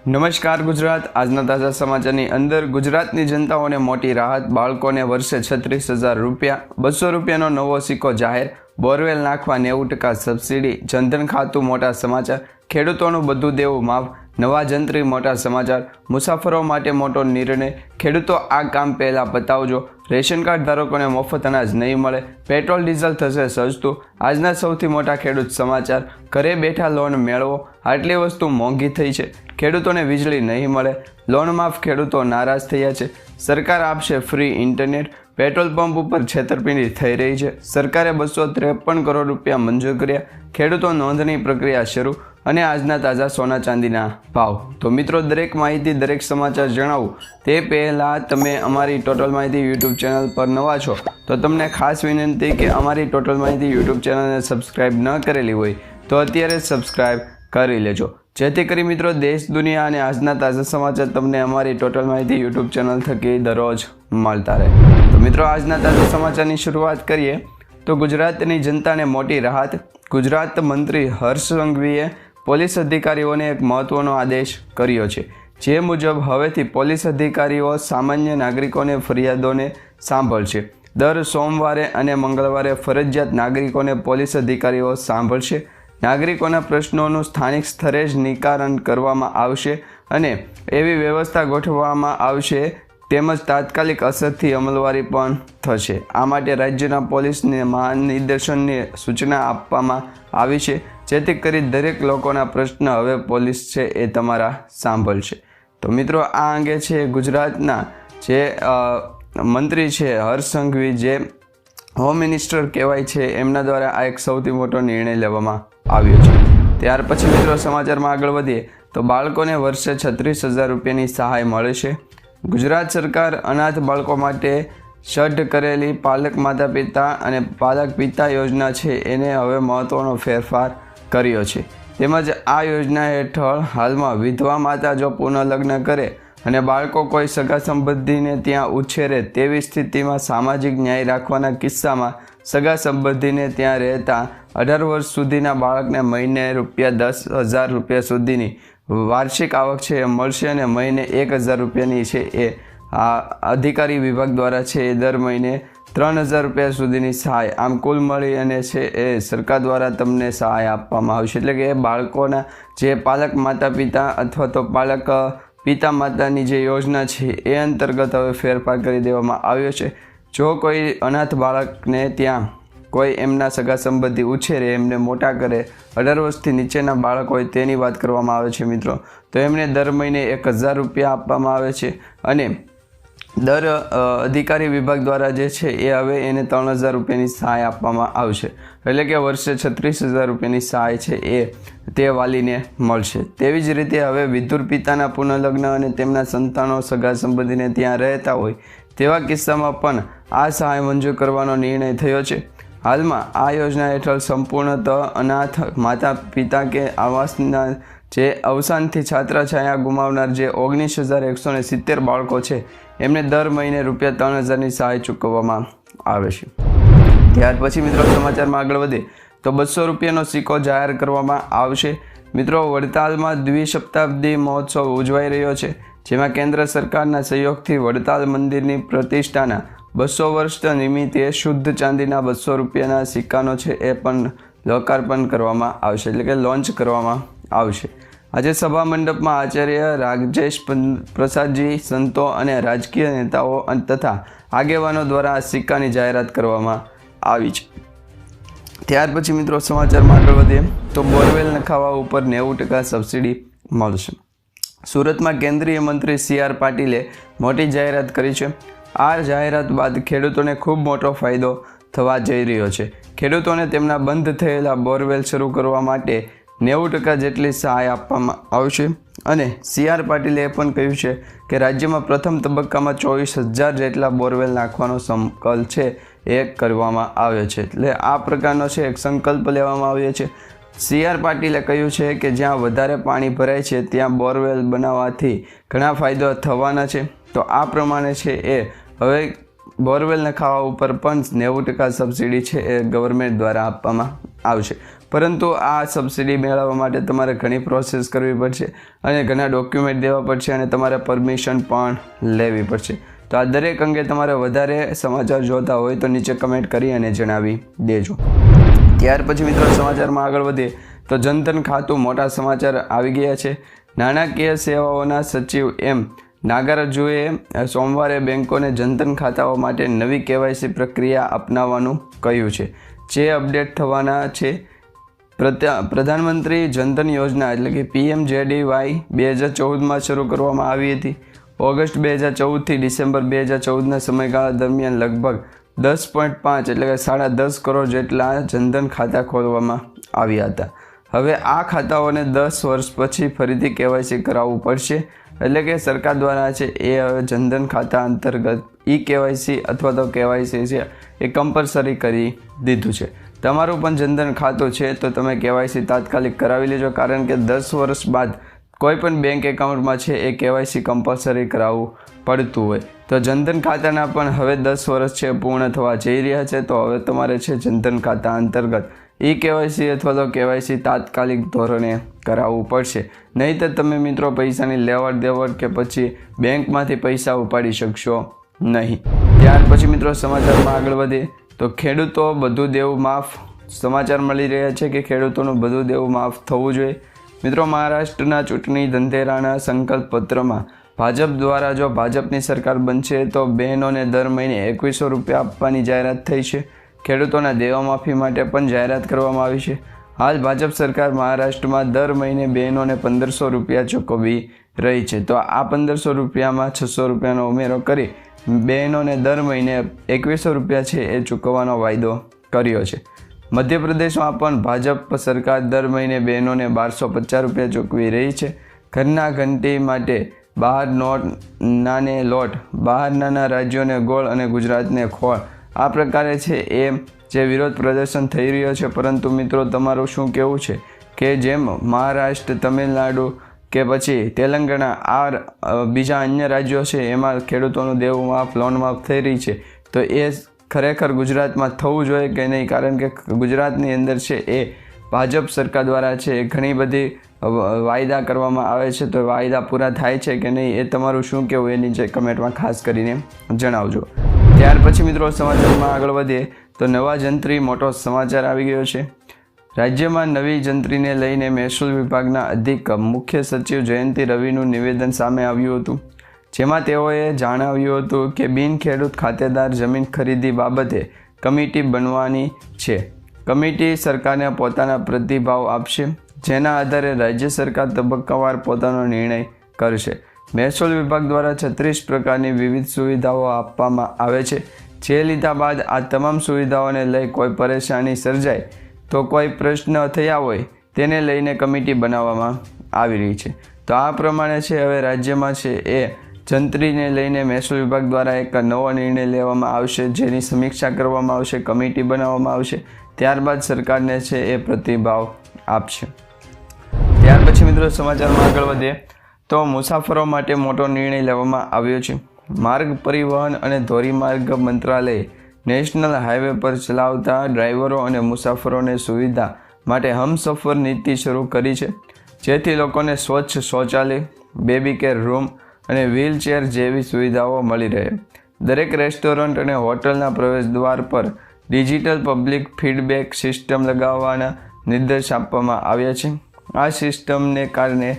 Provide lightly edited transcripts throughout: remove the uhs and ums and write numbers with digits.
નમસ્કાર ગુજરાત। આજના તાજા સમાચારની અંદર ગુજરાતની જનતાઓને મોટી રાહત। બાળકોને વર્ષે 36,000 રૂપિયા, 200 રૂપિયાનો નવો સિક્કો જાહેર। બોરવેલ નાખવા 90% સબસિડી। જનધન ખાતું મોટા સમાચાર। ખેડૂતોનું બધું દેવું માફ। નવા જંત્રી મોટા સમાચાર। મુસાફરો માટે મોટો નિર્ણય। ખેડૂતો આ કામ પહેલાં બતાવજો। રેશન કાર્ડ ધારકોને મફત અનાજ નહીં મળે। પેટ્રોલ ડીઝલ થશે સસ્તું। આજના સૌથી મોટા ખેડૂત સમાચાર। ઘરે બેઠા લોન મેળવો। આટલી વસ્તુ મોંઘી થઈ છે। ખેડૂતોને વીજળી નહીં મળે। લોન માફ, ખેડૂતો નારાજ થયા છે। સરકાર આપશે ફ્રી ઇન્ટરનેટ। પેટ્રોલ પંપ ઉપર છેતરપિંડી થઈ રહી છે। સરકારે 253 કરોડ રૂપિયા મંજૂર કર્યા। ખેડૂતો નોંધણી પ્રક્રિયા શરૂ। અને આજના તાજા સોના ચાંદીના ભાવ। તો મિત્રો, દરેક માહિતી, દરેક સમાચાર જણાવું તે પહેલાં તમે અમારી ટોટલ માહિતી યુટ્યુબ ચેનલ પર નવા છો તો તમને ખાસ વિનંતી કે અમારી ટોટલ માહિતી યુટ્યુબ ચેનલને સબસ્ક્રાઈબ ન કરેલી હોય તો અત્યારે સબસ્ક્રાઈબ કરી લેજો, જેથી કરી મિત્રો દેશ, દુનિયા અને આજના તાજા સમાચાર તમને અમારી ટોટલ માહિતી યુટ્યુબ ચેનલ થકી દરરોજ મળતા રહે। તો મિત્રો, આજના તાજા સમાચારની શરૂઆત કરીએ તો ગુજરાતની જનતાને મોટી રાહત। ગુજરાત મંત્રી હર્ષ સંઘવીએ પોલીસ અધિકારીઓને એક મહત્વનો આદેશ કર્યો છે, જે મુજબ હવેથી પોલીસ અધિકારીઓ સામાન્ય નાગરિકોને ફરિયાદોને સાંભળશે। દર સોમવારે અને મંગળવારે ફરજિયાત નાગરિકોને પોલીસ અધિકારીઓ સાંભળશે। નાગરિકોના પ્રશ્નોનું સ્થાનિક સ્તરે જ નિકારણ કરવામાં આવશે અને એવી વ્યવસ્થા ગોઠવવામાં આવશે તેમજ તાત્કાલિક અસરથી અમલવારી પણ થશે। આ માટે રાજ્યના પોલીસને મહાનિર્દેશનની સૂચના આપવામાં આવી છે, જેથી કરી દરેક લોકોના પ્રશ્ન હવે પોલીસ છે એ તમારા સાંભળશે। તો મિત્રો, આ અંગે છે ગુજરાતના જે મંત્રી છે હર્ષ સંઘવી, જે હોમ મિનિસ્ટર કહેવાય છે, એમના દ્વારા આ એક સૌથી મોટો નિર્ણય લેવામાં આવ્યો છે। ત્યાર પછી મિત્રો સમાચારમાં આગળ વધીએ તો બાળકોને વર્ષે 36,000 રૂપિયાની સહાય મળે છે। ગુજરાત સરકાર અનાથ બાળકો માટે સઢ્ઢ કરેલી પાલક માતા પિતા અને પાલક પિતા યોજના છે એને હવે મહત્વનો ફેરફાર કર્યો છે। તેમજ આ યોજના હેઠળ હાલમાં વિધવા માતા જો પુનઃલગ્ન કરે અને બાળકો કોઈ સગા સંબંધીને ત્યાં ઉછેરે તેવી સ્થિતિમાં સામાજિક ન્યાય રાખવાના કિસ્સામાં સગા સંબંધીને ત્યાં રહેતા 18 વર્ષ સુધીના બાળકને મહિને ₹10,000 રૂપિયા સુધીની વાર્ષિક આવક છે એ મળશે અને મહિને 1,000 રૂપિયાની છે એ આ અધિકારી વિભાગ દ્વારા છે એ દર મહિને 3,000 રૂપિયા સુધીની સહાય, આમ કુલ મળી અને છે એ સરકાર દ્વારા તમને સહાય આપવામાં આવશે। એટલે કે બાળકોના જે પાલક માતા પિતા અથવા તો પાલક પિતા માતાની જે યોજના છે એ અંતર્ગત હવે ફેરફાર કરી દેવામાં આવ્યો છે। જો કોઈ અનાથ બાળકને ત્યાં કોઈ એમના સગા સંબંધી ઉછેરે, એમને મોટા કરે, 18 વર્ષથી નીચેના બાળક હોય તેની વાત કરવામાં આવે છે મિત્રો, તો એમને દર મહિને 1,000 રૂપિયા આપવામાં આવે છે અને દર અધિકારી વિભાગ દ્વારા જે છે એ હવે એને 3,000 રૂપિયાની સહાય આપવામાં આવશે। એટલે કે વર્ષે 36,000 રૂપિયાની સહાય છે એ તે વાલીને મળશે। તેવી જ રીતે હવે વિધુર પિતાના પુનઃલગ્ન અને તેમના સંતાનો સગા સંબંધીને ત્યાં રહેતા હોય તેવા કિસ્સામાં પણ આ સહાય મંજૂર કરવાનો નિર્ણય થયો છે। હાલમાં આ યોજના હેઠળ સંપૂર્ણતઃ અનાથ માતા પિતા કે આવાસના જે અવસાનથી છાત્રછાયા ગુમાવનાર જે 19,170 બાળકો છે એમને દર મહિને ₹3,000ની સહાય ચૂકવવામાં આવે છે। ત્યાર પછી મિત્રો સમાચારમાં આગળ વધીએ તો 200 રૂપિયાનો સિક્કો જાહેર કરવામાં આવશે। મિત્રો, વડતાલમાં દ્વિશતાબ્દી મહોત્સવ ઉજવાઈ રહ્યો છે, જેમાં કેન્દ્ર સરકારના સહયોગથી વડતાલ મંદિરની પ્રતિષ્ઠાના 200 વર્ષ નિમિત્તે શુદ્ધ ચાંદીના 200 રૂપિયાના સિક્કાનો છે એ પણ લોકાર્પણ કરવામાં આવશે, એટલે કે લોન્ચ કરવામાં આવશે। આજે સભા મંડપમાં આચાર્ય રાજેશ પ્રસાદજી, સંતો અને રાજકીય નેતાઓ તથા આગેવાનો દ્વારા આ સિક્કાની જાહેરાત કરવામાં આવી છે। ત્યાર પછી મિત્રો સમાચારમાં આગળ વધીએ તો બોરવેલ નખાવા ઉપર 90% સબસિડી મળશે। સુરતમાં કેન્દ્રીય મંત્રી CR પાટીલે મોટી જાહેરાત કરી છે। આ જાહેરાત બાદ ખેડૂતોને ખૂબ મોટો ફાયદો થવા જઈ રહ્યો છે। ખેડૂતોને તેમના બંધ થયેલા બોરવેલ શરૂ કરવા માટે 90% જેટલી સહાય આપવામાં આવશે અને CR પાટીલે એ પણ કહ્યું છે કે રાજ્યમાં પ્રથમ તબક્કામાં 24,000 જેટલા બોરવેલ નાખવાનો સંકલ્પ છે એ કરવામાં આવ્યો છે। એટલે આ પ્રકારનો છે એક સંકલ્પ લેવામાં આવ્યો છે। CR પાટીલે કહ્યું છે કે જ્યાં વધારે પાણી ભરાય છે ત્યાં બોરવેલ બનાવવાથી ઘણા ફાયદા થવાના છે। તો આ પ્રમાણે છે એ હવે બોરવેલ નખાવા ઉપર પણ 90% સબસિડી છે એ ગવર્મેન્ટ દ્વારા આપવામાં આવશે। પરંતુ આ સબસિડી મેળવવા માટે તમારે ઘણી પ્રોસેસ કરવી પડશે અને ઘણા ડોક્યુમેન્ટ દેવા પડશે અને તમારે પરમિશન પણ લેવી પડશે. તો આ દરેક અંગે તમારે વધારે સમાચાર જોતા હોય તો નીચે કમેન્ટ કરી અને જણાવી દેજો. ત્યાર પછી મિત્રો સમાચારમાં આગળ વધીએ તો જનધન ખાતું મોટા સમાચાર આવી ગયા છે. નાણાકીય સેવાઓના સચિવ એમ નાગારજુએ સોમવારે બેંકોને જનધન ખાતાઓ માટે નવી KYC પ્રક્રિયા અપનાવવાનું કહ્યું છે. જે અપડેટ થવાના છે. પ્રધાનમંત્રી જનધન યોજના એટલે કે PMJDY 2014માં શરૂ કરવામાં આવી હતી. ઓગસ્ટ 2014થી ડિસેમ્બર 2014ના સમયગાળા દરમિયાન લગભગ 10.5 એટલે કે 10.5 કરોડ જેટલા જનધન ખાતા ખોલવામાં આવ્યા હતા. હવે આ ખાતાઓને 10 વર્ષ પછી ફરીથી KYC કરાવવું પડશે. એટલે કે સરકાર દ્વારા છે એ હવે જનધન ખાતા અંતર્ગત eKYC અથવા તો KYC છે એ કમ્પલસરી કરી દીધું છે. તમારું પણ જનધન ખાતું છે તો તમે KYC તાત્કાલિક કરાવી લેજો, કારણ કે 10 વર્ષ બાદ કોઈ પણ બેંક એકાઉન્ટમાં છે એ KYC કમ્પલસરી કરાવવું પડતું હોય. તો જનધન ખાતાના પણ હવે 10 વર્ષ છે પૂર્ણ થવા જઈ રહ્યા છે. તો હવે તમારે છે જનધન ખાતા અંતર્ગત eKYC અથવા તો KYC તાત્કાલિક ધોરણે કરાવવું પડશે. નહીં તો તમે મિત્રો પૈસાની લેવડ દેવડ કે પછી બેંકમાંથી પૈસા ઉપાડી શકશો નહીં. ત્યાર પછી મિત્રો સમાચારમાં આગળ વધીએ તો ખેડૂતો બધું દેવું માફ. સમાચાર મળી રહ્યા છે કે ખેડૂતોનું બધું દેવું માફ થવું જોઈએ. મિત્રો મહારાષ્ટ્રના ચૂંટણી ધંધેરાના સંકલ્પ પત્રમાં ભાજપ દ્વારા જો ભાજપની સરકાર બનશે તો બહેનોને દર મહિને 2100 રૂપિયા આપવાની જાહેરાત થઈ છે. ખેડૂતોના દેવામાફી માટે પણ જાહેરાત કરવામાં આવી છે. હાલ ભાજપ સરકાર મહારાષ્ટ્રમાં દર મહિને બહેનોને 1500 રૂપિયા ચૂકવવી રહી છે. તો આ 1500 રૂપિયામાં 600 રૂપિયાનો ઉમેરો કરી બહેનોને દર મહિને 2100 રૂપિયા છે એ ચૂકવવાનો વાયદો કર્યો છે. મધ્યપ્રદેશમાં પણ ભાજપ સરકાર દર મહિને બહેનોને 1250 રૂપિયા ચૂકવી રહી છે. ઘરના ઘંટી માટે બહાર નાને લોટ, બહાર નાના રાજ્યોને ગોળ અને ગુજરાતને ખોળ. આ પ્રકારે છે એ જે વિરોધ પ્રદર્શન થઈ રહ્યો છે. પરંતુ મિત્રો તમારું શું કહેવું છે કે જેમ મહારાષ્ટ્ર, તમિલનાડુ કે પછી તેલંગાણા આ બીજા અન્ય રાજ્યો છે એમાં ખેડૂતોનું દેવું માફ, લોન માફ થઈ રહી છે, તો એ ખરેખર ગુજરાતમાં થવું જોઈએ કે નહીં? કારણ કે ગુજરાતની અંદર છે એ ભાજપ સરકાર દ્વારા છે ઘણી બધી વાયદા કરવામાં આવે છે. તો વાયદા પૂરા થાય છે કે નહીં એ તમારું શું કહેવું એ નીચે કમેન્ટમાં ખાસ કરીને જણાવજો. ત્યાર પછી મિત્રો સમાચારમાં આગળ વધીએ તો નવા જંત્રી મોટો સમાચાર આવી ગયો છે. રાજ્યમાં નવી જંત્રીને લઈને મહેસૂલ વિભાગના અધિક મુખ્ય સચિવ જયંતિ રવિનું નિવેદન સામે આવ્યું હતું. જેમાં તેઓએ જણાવ્યું હતું કે બિન ખેડૂત ખાતેદાર જમીન ખરીદી બાબતે કમિટી બનવાની છે. કમિટી સરકારને પોતાના પ્રતિભાવ આપશે, જેના આધારે રાજ્ય સરકાર તબક્કાવાર પોતાનો નિર્ણય કરશે. મહેસૂલ વિભાગ દ્વારા 36 પ્રકારની વિવિધ સુવિધાઓ આપવામાં આવે છે. જે લીધા બાદ આ તમામ સુવિધાઓને લઈ કોઈ પરેશાની સર્જાય તો કોઈ પ્રશ્ન થયા હોય તેને લઈને કમિટી બનાવવામાં આવી રહી છે. તો આ પ્રમાણે છે હવે રાજ્યમાં છે એ જંત્રીને લઈને મહેસૂલ વિભાગ દ્વારા એક નવો નિર્ણય લેવામાં આવશે, જેની સમીક્ષા કરવામાં આવશે, કમિટી બનાવવામાં આવશે. ત્યારબાદ સરકારને છે એ પ્રતિભાવ આપશે. ત્યાર પછી મિત્રો સમાચારમાં આગળ વધીએ તો મુસાફરો માટે મોટો નિર્ણય લેવામાં આવ્યો છે. માર્ગ પરિવહન અને ધોરીમાર્ગ મંત્રાલયે નેશનલ હાઈવે પર ચલાવતા ડ્રાઈવરો અને મુસાફરોને સુવિધા માટે હમસફર નીતિ શરૂ કરી છે, જેથી લોકોને સ્વચ્છ શૌચાલય, બેબી કેર રૂમ અને વ્હીલચેર જેવી સુવિધાઓ મળી રહે. દરેક રેસ્ટોરન્ટ અને હોટલના પ્રવેશદ્વાર પર ડિજિટલ પબ્લિક ફીડબેક સિસ્ટમ લગાવવાના નિર્દેશ આપવામાં આવ્યા છે. આ સિસ્ટમને કારણે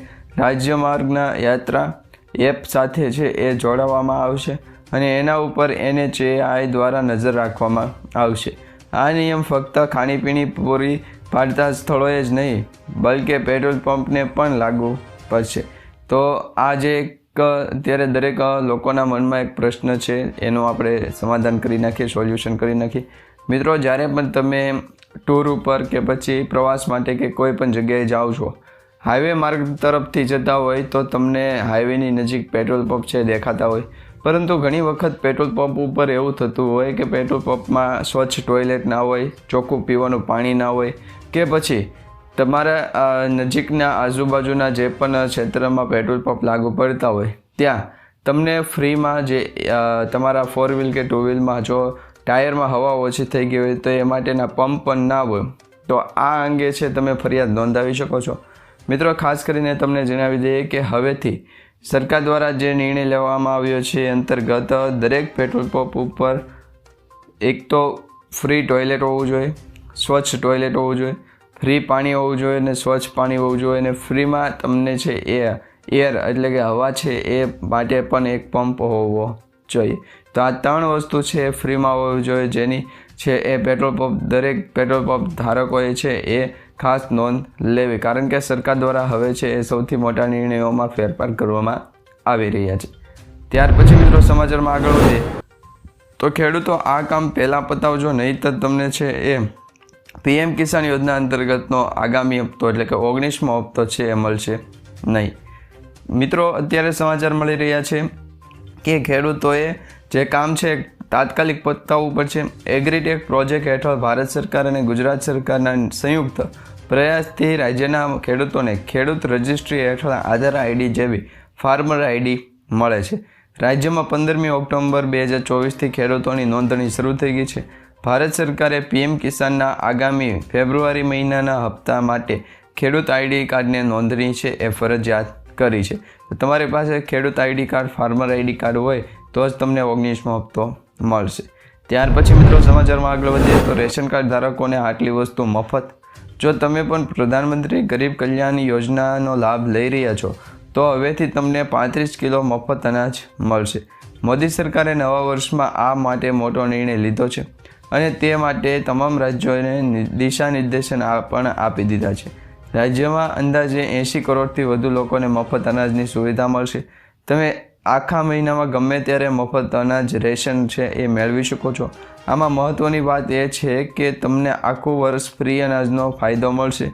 રાજ્યમાર્ગના યાત્રા એપ સાથે છે એ જોડવામાં આવશે અને એના ઉપર NHAI દ્વારા નજર રાખવામાં આવશે. આ નિયમ ફક્ત ખાણીપીણી પૂરી પાડતા સ્થળોએ જ નહીં, બલકે પેટ્રોલ પંપને પણ લાગુ પડશે. તો આ જે અત્યારે દરેક લોકોના મનમાં એક પ્રશ્ન છે એનું આપણે સમાધાન કરી નાખીએ, સોલ્યુશન કરી નાખીએ. મિત્રો, જ્યારે પણ તમે ટૂર ઉપર કે પછી પ્રવાસ માટે કે કોઈ પણ જગ્યાએ જાઓ છો, હાઈવે માર્ગ તરફથી જતા હોય તો તમને હાઈવેની નજીક પેટ્રોલ પંપ છે દેખાતા હોય, પરંતુ ઘણી વખત પેટ્રોલ પંપ ઉપર એવું થતું હોય કે પેટ્રોલ પંપમાં સ્વચ્છ ટોયલેટ ના હોય, ચોખ્ખું પીવાનું પાણી ના હોય, કે પછી તમારા નજીકના આજુબાજુના જે પણ ક્ષેત્રમાં પેટ્રોલ પંપ લાગુ પડતા હોય ત્યાં તમને ફ્રીમાં જે તમારા 4 વ્હીલ કે 2 વ્હીલમાં જો ટાયરમાં હવા ઓછી થઈ ગઈ હોય તો એ માટેના પંપ પણ ના હોય, તો આ અંગે છે તમે ફરિયાદ નોંધાવી શકો છો. મિત્રો, ખાસ કરીને તમને જણાવી દઈએ કે હવેથી સરકાર દ્વારા જે નિર્ણય લેવામાં આવ્યો છે એ અંતર્ગત દરેક પેટ્રોલ પંપ ઉપર એક તો ફ્રી ટોયલેટ હોવું જોઈએ, સ્વચ્છ ટોયલેટ હોવું જોઈએ, ફ્રી પાણી હોવું જોઈએ અને સ્વચ્છ પાણી હોવું જોઈએ, અને ફ્રીમાં તમને છે એ એર એટલે કે હવા છે એ માટે પણ એક પંપ હોવો જોઈએ. તો આ 3 વસ્તુ છે એ ફ્રીમાં હોવી જોઈએ, જેની છે એ દરેક પેટ્રોલ પંપ ધારકોએ છે એ ખાસ નોંધ લેવી, કારણ કે સરકાર દ્વારા હવે છે એ સૌથી મોટા નિર્ણયોમાં ફેરફાર કરવામાં આવી રહ્યા છે. ત્યાર પછી મિત્રો સમાચારમાં આગળ વધીએ તો ખેડૂતો આ કામ પહેલાં પતાવજો, નહીં તો તમને છે એ PM કિસાન યોજના અંતર્ગતનો આગામી હપ્તો એટલે કે 19મો હપ્તો છે એ મળશે નહીં. મિત્રો, અત્યારે સમાચાર મળી રહ્યા છે કે ખેડૂતોએ જે કામ છે તાત્કાલિક પતાવવું પડશે. એગ્રીટેક પ્રોજેક્ટ હેઠળ ભારત સરકાર અને ગુજરાત સરકારના સંયુક્ત પ્રયાસથી રાજ્યના ખેડૂતોને ખેડૂત રજિસ્ટ્રી હેઠળ આધાર ID જેવી ફાર્મર ID મળે છે. રાજ્યમાં 15મી ઓક્ટોબર 2024થી ખેડૂતોની નોંધણી શરૂ થઈ ગઈ છે. ભારત સરકારે PM કિસાનના આગામી ફેબ્રુઆરી મહિનાના હપ્તા માટે ખેડૂત ID કાર્ડને નોંધણી છે એ ફરજિયાત કરી છે. તમારી પાસે ખેડૂત ID card, farmer ID card હોય તો જ તમને 19મો હપ્તો મળશે. ત્યાર પછી મિત્રો સમાચારમાં આગળ વધીએ તો રેશન કાર્ડ ધારકોને આટલી વસ્તુ મફત. જો તમે પણ પ્રધાનમંત્રી ગરીબ કલ્યાણ યોજનાનો લાભ લઈ રહ્યા છો તો હવેથી તમને 35 કિલો મફત અનાજ મળશે. મોદી સરકારે નવા વર્ષમાં આ માટે મોટો નિર્ણય લીધો છે અને તે માટે તમામ રાજ્યોને દિશા નિર્દેશન પણ આપી દીધા છે. રાજ્યમાં અંદાજે 80 કરોડથી વધુ લોકોને મફત અનાજની સુવિધા મળશે. તમે આખા મહિનામાં ગમે ત્યારે મફત અનાજ રેશન છે એ મેળવી શકો છો. આમાં મહત્ત્વની વાત એ છે કે તમને આખું વર્ષ ફ્રી અનાજનો ફાયદો મળશે.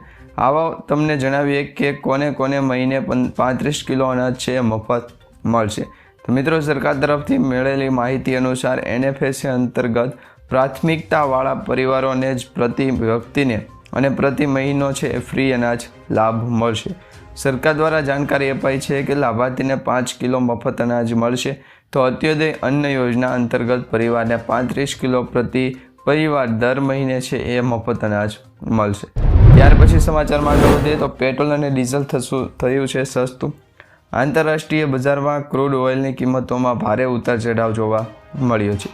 આવા તમને જણાવીએ કે કોને કોને મહિને 35 કિલો અનાજ છે એ મફત મળશે. તો મિત્રો, સરકાર તરફથી મળેલી માહિતી અનુસાર NFSA અંતર્ગત પ્રાથમિકતાવાળા પરિવારોને જ પ્રતિ વ્યક્તિને અને પ્રતિ મહિનો છે એ ફ્રી અનાજ લાભ મળશે. સરકાર દ્વારા જાણકારી અપાઈ છે કે લાભાર્થીને 5 કિલો મફત અનાજ મળશે. તો અંત્યોદય અન્ન યોજના અંતર્ગત પરિવારને 35 કિલો પ્રતિ પરિવાર દર મહિને છે એ મફત અનાજ મળશે. ત્યાર પછી સમાચારમાં આગળ વધીએ તો પેટ્રોલ અને ડીઝલ થયું છે સસ્તું. આંતરરાષ્ટ્રીય બજારમાં ક્રૂડ ઓઇલની કિંમતોમાં ભારે ઉતાર ચઢાવ જોવા મળ્યો છે.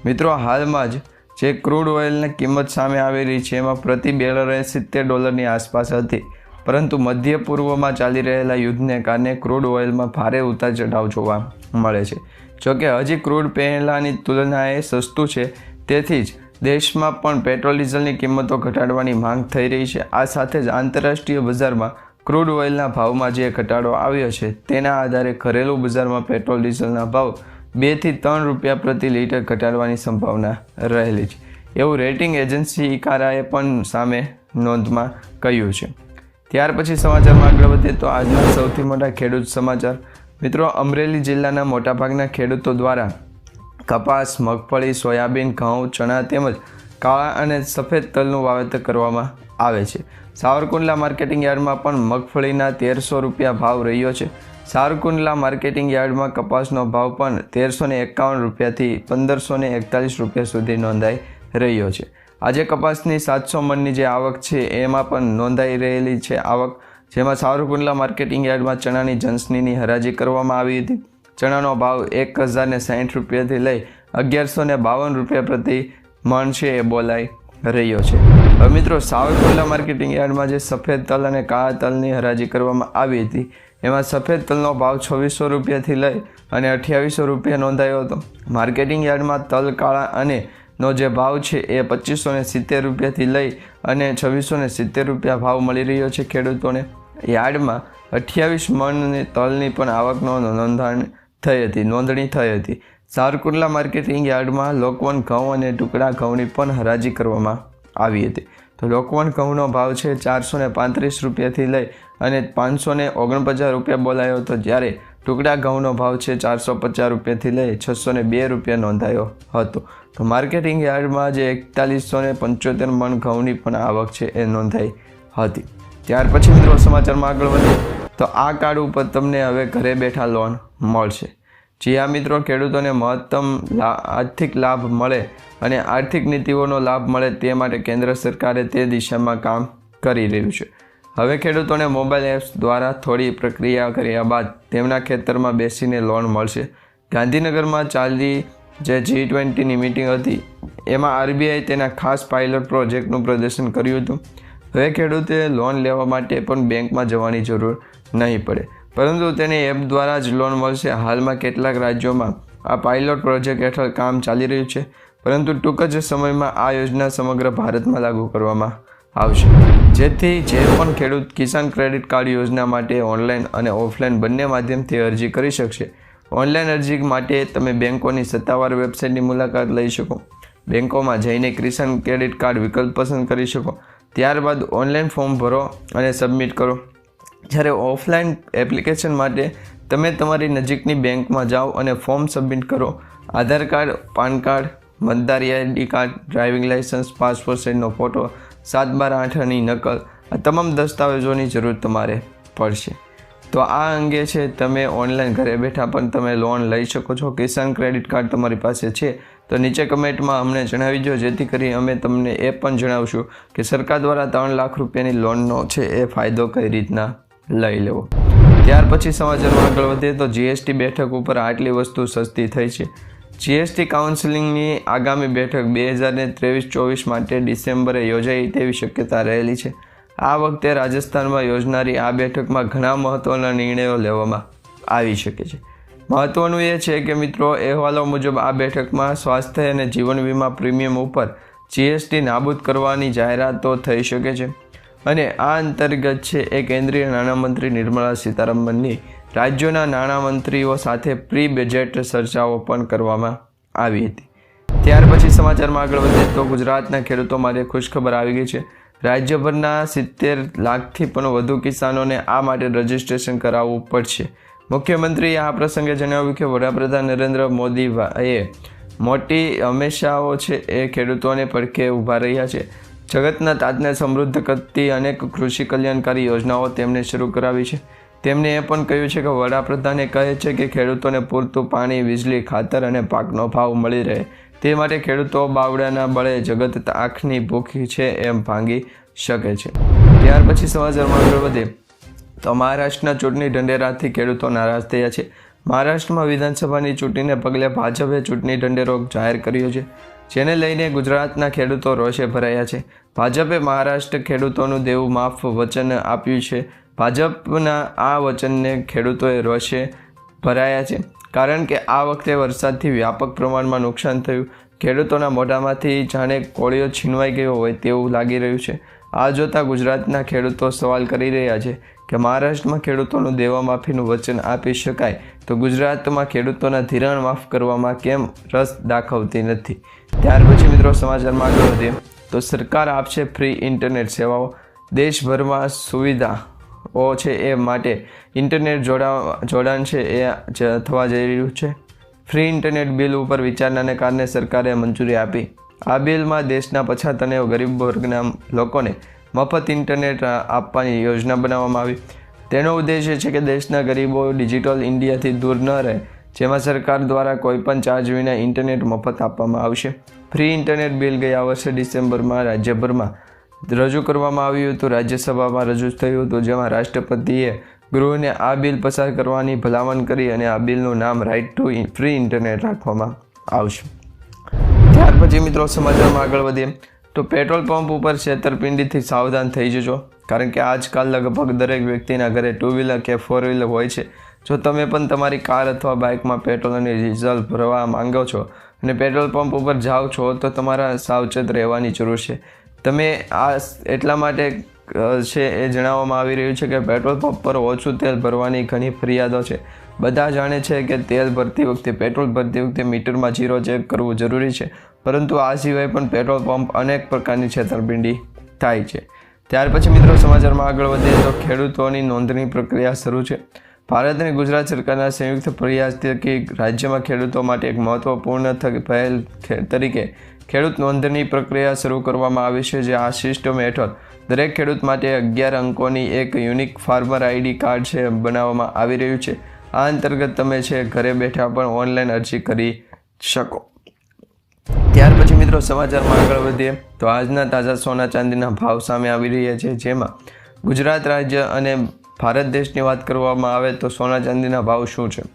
મિત્રો, હાલમાં જ જે ક્રૂડ ઓઇલની કિંમત સામે આવી રહી છે એમાં પ્રતિ બેરલે $70 આસપાસ હતી, પરંતુ મધ્ય પૂર્વમાં ચાલી રહેલા યુદ્ધને કારણે ક્રૂડ ઓઇલમાં ભારે ઉતાર ચઢાવ જોવા મળે છે. જોકે હજી ક્રૂડ પહેલાંની તુલનાએ સસ્તું છે, તેથી જ દેશમાં પણ પેટ્રોલ ડીઝલની કિંમતો ઘટાડવાની માંગ થઈ રહી છે. આ સાથે જ આંતરરાષ્ટ્રીય બજારમાં ક્રૂડ ઓઇલના ભાવમાં જે ઘટાડો આવ્યો છે તેના આધારે ઘરેલું બજારમાં પેટ્રોલ ડીઝલના ભાવ 2 થી 3 રૂપિયા પ્રતિ લીટર ઘટાડવાની સંભાવના રહેલી છે, એવું રેટિંગ એજન્સી ઇકારાએ પણ સામે નોંધમાં કહ્યું છે. ત્યાર પછી સમાચારમાં આગળ વધીએ તો આજના સૌથી મોટા ખેડૂત સમાચાર. મિત્રો, અમરેલી જિલ્લાના મોટાભાગના ખેડૂતો દ્વારા કપાસ, મગફળી, સોયાબીન, ઘઉં, ચણા તેમજ કાળા અને સફેદ તલનું વાવેતર કરવામાં આવે છે. સાવરકુંડલા માર્કેટિંગ યાર્ડમાં પણ મગફળીના 1300 રૂપિયા ભાવ રહ્યો છે. સાવરકુંડલા માર્કેટિંગ યાર્ડમાં કપાસનો ભાવ પણ 1351 રૂપિયાથી 1541 રૂપિયા સુધી નોંધાઈ રહ્યો છે. આજે કપાસની 700 મણની જે આવક છે એમાં પણ નોંધાઈ રહેલી છે આવક, જેમાં સાવરકુંડલા માર્કેટિંગ યાર્ડમાં ચણાની જંસનીની હરાજી કરવામાં આવી હતી. ચણાનો ભાવ 1060 રૂપિયાથી લઈ 1152 રૂપિયા પ્રતિ મણ છે એ બોલાઈ રહ્યો છે. હવે મિત્રો, સાવરકુંડલા માર્કેટિંગ યાર્ડમાં જે સફેદ તલ અને કાળા તલની હરાજી કરવામાં આવી હતી એમાં સફેદ તલનો ભાવ 2600 રૂપિયાથી લઈ અને 2800 રૂપિયા નોંધાયો હતો. માર્કેટિંગ યાર્ડમાં તલ કાળા અને નો જે ભાવ છે એ 2570 રૂપિયાથી લઈ અને 2670 રૂપિયા ભાવ મળી રહ્યો છે ખેડૂતોને. યાર્ડમાં 28 મણ તલની પણ આવકનો નોંધણી થઈ હતી. સાવરકુંડલા માર્કેટિંગ યાર્ડમાં લોકવન ઘઉં અને ટુકડા ઘઉંની પણ હરાજી કરવામાં આવી હતી. તો લોકવન ઘઉંનો ભાવ છે 435 રૂપિયાથી લઈ અને 549 રૂપિયા બોલાયો હતો, જ્યારે ટુકડા ઘઉંનો ભાવ છે 450 રૂપિયાથી લઈ 602 રૂપિયા નોંધાયો હતો. તો માર્કેટિંગ યાર્ડમાં જે 4175 મણ ઘઉંની પણ આવક છે એ નોંધાઈ હતી. ત્યાર પછી મિત્રો સમાચારમાં આગળ વધીએ તો આ કાર્ડ ઉપર તમને હવે ઘરે બેઠા લોન મળશે. જી હા મિત્રો, ખેડૂતોને મહત્તમ આર્થિક લાભ મળે અને આર્થિક નીતિઓનો લાભ મળે તે માટે કેન્દ્ર સરકારે તે દિશામાં કામ કરી રહ્યું છે. હવે ખેડૂતોને મોબાઈલ એપ્સ દ્વારા થોડી પ્રક્રિયા કર્યા બાદ તેમના ખેતરમાં બેસીને લોન મળશે. ગાંધીનગરમાં ચાલતી જે G20ની મિટિંગ હતી એમાં RBI તેના ખાસ પાયલોટ પ્રોજેક્ટનું પ્રદર્શન કર્યું હતું. હવે ખેડૂતે લોન લેવા માટે પણ બેંકમાં જવાની જરૂર નહીં પડે, પરંતુ તેની એપ દ્વારા જ લોન મળશે. હાલમાં કેટલાક રાજ્યોમાં આ પાયલોટ પ્રોજેક્ટ હેઠળ કામ ચાલી રહ્યું છે, પરંતુ ટૂંક જ સમયમાં આ યોજના સમગ્ર ભારતમાં લાગુ કરવામાં આવશે, જેથી જે પણ ખેડૂત કિસાન ક્રેડિટ કાર્ડ યોજના માટે ઓનલાઈન અને ઓફલાઈન બંને માધ્યમથી અરજી કરી શકશે. ઓનલાઈન અરજી માટે તમે બેંકોની સત્તાવાર વેબસાઇટની મુલાકાત લઈ શકો. બેંકોમાં જઈને કિસાન ક્રેડિટ કાર્ડ વિકલ્પ પસંદ કરી શકો. ત્યારબાદ ઓનલાઈન ફોર્મ ભરો અને સબમિટ કરો. જ્યારે ઓફલાઈન એપ્લિકેશન માટે તમે તમારી નજીકની બેંકમાં જાઓ અને ફોર્મ સબમિટ કરો. આધાર કાર્ડ, પાન કાર્ડ, મતદાર ID card, driving licence, passport સાઇઝનો ફોટો, 7/12ની નકલ, આ તમામ દસ્તાવેજોની જરૂર તમારે પડશે. તો આ અંગે છે તમે ઓનલાઈન ઘરે બેઠા પણ તમે લોન લઈ શકો છો. કિસાન ક્રેડિટ કાર્ડ તમારી પાસે છે તો નીચે કમેન્ટમાં અમને જણાવી દો, જેથી કરી અમે તમને એ પણ જણાવશું કે સરકાર દ્વારા 3 લાખ રૂપિયાની લોનનો છે એ ફાયદો કઈ રીતના લઈ લેવો. ત્યાર પછી સમાચારમાં આગળ વધીએ તો GST બેઠક ઉપર આટલી વસ્તુ સસ્તી થઈ છે. GST કાઉન્સિલિંગની આગામી બેઠક 2023-24 માટે ડિસેમ્બરે યોજાય તેવી શક્યતા રહેલી છે. આ વખતે રાજસ્થાનમાં યોજનારી આ બેઠકમાં ઘણા મહત્ત્વના નિર્ણયો લેવામાં આવી શકે છે. મહત્ત્વનું એ છે કે મિત્રો, અહેવાલો મુજબ આ બેઠકમાં સ્વાસ્થ્ય અને જીવન વીમા પ્રીમિયમ ઉપર GST નાબૂદ કરવાની જાહેરાતો થઈ શકે છે. અને આ અંતર્ગત છે એ કેન્દ્રીય નાણામંત્રી નિર્મલા સીતારમણની રાજ્યોના નાણામંત્રીઓ સાથે પ્રી બજેટ ચર્ચાઓ પણ કરવામાં આવી હતી. ત્યાર પછી સમાચારમાં આગળ વધીએ તો ગુજરાતના ખેડૂતો માટે ખુશખબર આવી ગઈ છે. રાજ્યભરના 70 લાખથી પણ વધુ કિસાનોને આ માટે રજીસ્ટ્રેશન કરાવવું પડશે. મુખ્યમંત્રીએ આ પ્રસંગે જણાવ્યું કે વડાપ્રધાન નરેન્દ્ર મોદીએ મોટી હંમેશાઓ છે એ ખેડૂતોને પડખે ઊભા રહ્યા છે. જગતના તાતને સમૃદ્ધ કરતી અનેક કૃષિ કલ્યાણકારી યોજનાઓ તેમણે શરૂ કરાવી છે. તેમણે એ પણ કહ્યું છે કે વડાપ્રધાને કહે છે કે ખેડૂતોને પૂરતું પાણી, વીજળી, ખાતર અને પાકનો ભાવ મળી રહે તે માટે ખેડૂતો બાવડાના બળે જગત આંખની ભૂખ છે એમ ભાંગી શકે છે. ત્યાર પછી સમાચારમાં આગળ વધે તો મહારાષ્ટ્રના ચૂંટણી ઢંઢેરાથી ખેડૂતો નારાજ થયા છે. મહારાષ્ટ્રમાં વિધાનસભાની ચૂંટણીને પગલે ભાજપે ચૂંટણી ઢંઢેરો જાહેર કર્યો છે, જેને લઈને ગુજરાતના ખેડૂતો રોષે ભરાયા છે. ભાજપે મહારાષ્ટ્ર ખેડૂતોનું દેવું માફ વચન આપ્યું છે. ભાજપના આ વચનને ખેડૂતોએ રોષે ભરાયા છે, કારણ કે આ વખતે વરસાદથી વ્યાપક પ્રમાણમાં નુકસાન થયું. ખેડૂતોના મોઢામાંથી જાણે કોળિયો છીનવાઈ ગયો હોય તેવું લાગી રહ્યું છે. આ જોતાં ગુજરાતના ખેડૂતો સવાલ કરી રહ્યા છે કે મહારાષ્ટ્રમાં ખેડૂતોનું દેવા માફીનું વચન આપી શકાય તો ગુજરાતમાં ખેડૂતોના ધિરાણ માફ કરવામાં કેમ રસ દાખવતી નથી. ત્યાર પછી મિત્રો સમાચારમાં આગળ વધીએ તો સરકાર આપશે ફ્રી ઇન્ટરનેટ સેવાઓ. દેશભરમાં સુવિધાઓ છે એ માટે ઇન્ટરનેટ જોડાણ છે એ થવા જઈ રહ્યું છે. ફ્રી ઇન્ટરનેટ બિલ ઉપર વિચારણાને કારણે સરકારે મંજૂરી આપી. આ બિલમાં દેશના પછાત અને ગરીબ વર્ગના લોકોને મફત ઇન્ટરનેટ આપવાની યોજના બનાવવામાં આવી. તેનો ઉદ્દેશ્ય છે કે દેશના ગરીબો ડિજિટલ ઇન્ડિયાથી દૂર ન રહે, જેમાં સરકાર દ્વારા કોઈપણ ચાર્જ વિના ઇન્ટરનેટ મફત આપવામાં આવશે. ફ્રી ઇન્ટરનેટ બિલ ગયા વર્ષે ડિસેમ્બરમાં રાજ્યભરમાં રજૂ કરવામાં આવ્યું હતું. રાજ્યસભામાં રજૂ થયું હતું, જેમાં રાષ્ટ્રપતિએ ગૃહને આ બિલ પસાર કરવાની ભલામણ કરી અને આ બિલનું નામ રાઇટ ટુ ફ્રી ઇન્ટરનેટ રાખવામાં આવશે. ત્યાર પછી મિત્રો સમાચારમાં આગળ વધીએ તો પેટ્રોલ પંપ ઉપર છેતરપિંડીથી સાવધાન થઈ જજો, કારણ કે આજકાલ લગભગ દરેક વ્યક્તિના ઘરે 2 વ્હીલર કે 4 વ્હીલર હોય છે. જો તમે પણ તમારી કાર અથવા બાઇકમાં પેટ્રોલ અને ડીઝલ ભરવા માંગો છો અને પેટ્રોલ પંપ ઉપર જાઓ છો તો તમારા સાવચેત રહેવાની જરૂર છે. તમે આ એટલા માટે છે એ જણાવવામાં આવી રહ્યું છે કે પેટ્રોલ પંપ પર ઓછું તેલ ભરવાની ઘણી ફરિયાદો છે. બધા જાણે છે કે તેલ ભરતી વખતે, પેટ્રોલ ભરતી વખતે મીટરમાં 0 ચેક કરવું જરૂરી છે, પરંતુ આ સિવાય પણ પેટ્રોલ પંપ અનેક પ્રકારની છેતરપિંડી થાય છે. ત્યાર પછી મિત્રો સમાચારમાં આગળ વધીએ તો ખેડૂતોની નોંધણી પ્રક્રિયા શરૂ છે. ભારત અને ગુજરાત સરકારના સંયુક્ત પ્રયાસ થકી રાજ્યમાં ખેડૂતો માટે એક મહત્વપૂર્ણ પહેલ તરીકે ખેડૂત નોંધણી પ્રક્રિયા શરૂ કરવામાં આવી છે. જે આ સિસ્ટમ હેઠળ દરેક ખેડૂત માટે 11 અંકોની એક યુનિક ફાર્મર ID કાર્ડ છે બનાવવામાં આવી રહ્યું છે. આ અંતર્ગત તમે છે ઘરે બેઠા પણ ઓનલાઈન અરજી કરી શકો. ત્યાર પછી મિત્રો સમાચારમાં આગળ વધીએ તો આજના તાજા સોના ચાંદીના ભાવ સામે આવી રહ્યા છે, જેમાં ગુજરાત રાજ્ય અને ભારત દેશની વાત કરવામાં આવે તો સોના ચાંદીના ભાવ શું છે.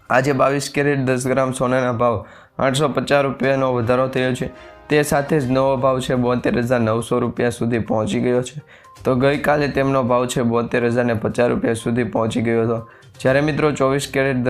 આજે 22 કેરેટ 10 ગ્રામ સોનાના ભાવ 850 રૂપિયાનો વધારો થયો છે. તે સાથે જ નવો ભાવ છે 72,900 રૂપિયા સુધી પહોંચી ગયો છે. તો ગઈકાલે તેમનો ભાવ છે 72,050 રૂપિયા સુધી પહોંચી ગયો હતો. જ્યારે મિત્રો 24 કેરેટ